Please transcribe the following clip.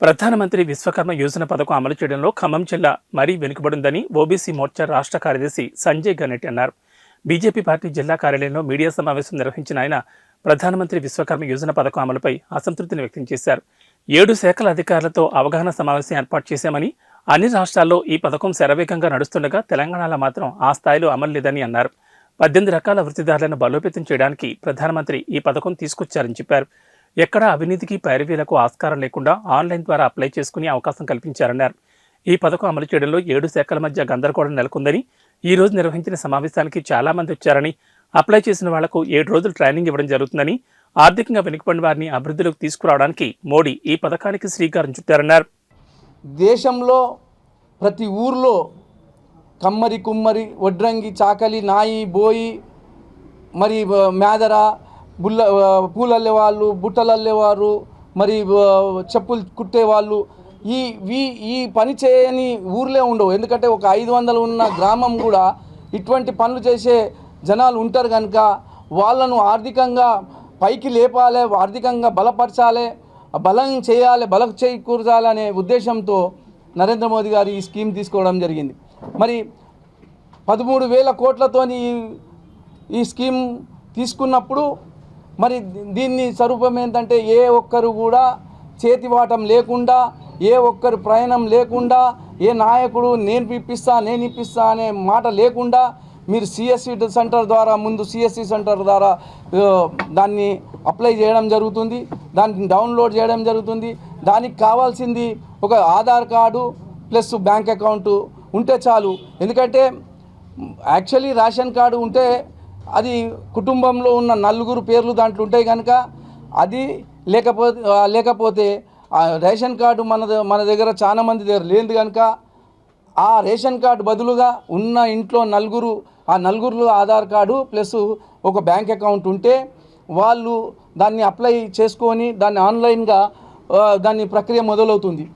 ప్రధానమంత్రి విశ్వకర్మ యోజన పథకం అమలు చేయడంలో ఖమ్మం జిల్లా మరీ వెనుకబడిందని ఓబీసీ మోర్చా రాష్ట్ర కార్యదర్శి సంజయ్ గణెట్టి అన్నారు. బీజేపీ పార్టీ జిల్లా కార్యాలయంలో మీడియా సమావేశం నిర్వహించిన ఆయన ప్రధానమంత్రి విశ్వకర్మ యోజన పథకం అమలుపై అసంతృప్తిని వ్యక్తం చేశారు. 7 శాఖల అధికారులతో అవగాహన సమావేశం ఏర్పాటు చేశామని, అన్ని రాష్ట్రాల్లో ఈ పథకం శరవేగంగా నడుస్తుండగా తెలంగాణలో మాత్రం ఆ స్థాయిలో అమలు లేదని అన్నారు. 18 రకాల వృత్తిదారులను బలోపేతం చేయడానికి ప్రధానమంత్రి ఈ పథకం తీసుకొచ్చారని చెప్పారు. ఎక్కడా అవినీతికి పైరవీలకు ఆస్కారం లేకుండా ఆన్లైన్ ద్వారా అప్లై చేసుకునే అవకాశం కల్పించారన్నారు. ఈ పథకం అమలు చేయడంలో 7 శాఖల మధ్య గందరగోళం నెలకొందని, ఈ రోజు నిర్వహించిన సమావేశానికి చాలా మంది వచ్చారని, అప్లై చేసిన వాళ్లకు 7 రోజులు ట్రైనింగ్ ఇవ్వడం జరుగుతుందని, ఆర్థికంగా వెనుకబడిన వారిని అభివృద్ధిలోకి తీసుకురావడానికి మోడీ ఈ పథకానికి శ్రీకారం చుట్టారన్నారు. దేశంలో ప్రతి ఊర్లో కమ్మరి, కుమ్మరి, వడ్రంగి, చాకలి, నాయి, బోయి, మరి మేదర, పూలల్లే వాళ్ళు, బుట్టలల్లేవారు, మరి చెప్పులు కుట్టేవాళ్ళు, ఈ పని చేయని ఊర్లే ఉండవు. ఎందుకంటే ఒక 500 ఉన్న గ్రామం కూడా ఇటువంటి పనులు చేసే జనాలు ఉంటారు కనుక వాళ్ళను ఆర్థికంగా పైకి లేపాలి, ఆర్థికంగా బలపరచాలి, బలం చేయాలి, బలం చేకూర్చాలనే ఉద్దేశంతో నరేంద్ర మోదీ గారు ఈ స్కీమ్ తీసుకోవడం జరిగింది. మరి 13,000 కోట్లతోని ఈ స్కీమ్ తీసుకున్నప్పుడు మరి దీన్ని స్వరూపం ఏంటంటే ఏ ఒక్కరు కూడా చేతివాటం లేకుండా, ఏ ఒక్కరు ప్రయాణం లేకుండా, ఏ నాయకుడు నేను ఇప్పిస్తా అనే మాట లేకుండా మీరు సిఎస్సి సెంటర్ ద్వారా సిఎస్సి సెంటర్ ద్వారా దాన్ని అప్లై చేయడం జరుగుతుంది, దాన్ని డౌన్లోడ్ చేయడం జరుగుతుంది. దానికి కావాల్సింది ఒక Aadhaar card plus bank account ఉంటే చాలు. ఎందుకంటే యాక్చువల్లీ రేషన్ కార్డు ఉంటే అది కుటుంబంలో ఉన్న 4 పేర్లు దాంట్లో ఉంటాయి కనుక అది లేకపోతే ఆ రేషన్ కార్డు మన దగ్గర చాలా మంది దగ్గర లేదు కనుక ఆ రేషన్ కార్డు బదులుగా ఉన్న ఇంట్లో 4 ఆ 4 ఆధార్ కార్డు ప్లస్ ఒక బ్యాంక్ అకౌంట్ ఉంటే వాళ్ళు దాన్ని అప్లై చేసుకొని దాన్ని ఆన్లైన్గా దాని ప్రక్రియ మొదలవుతుంది.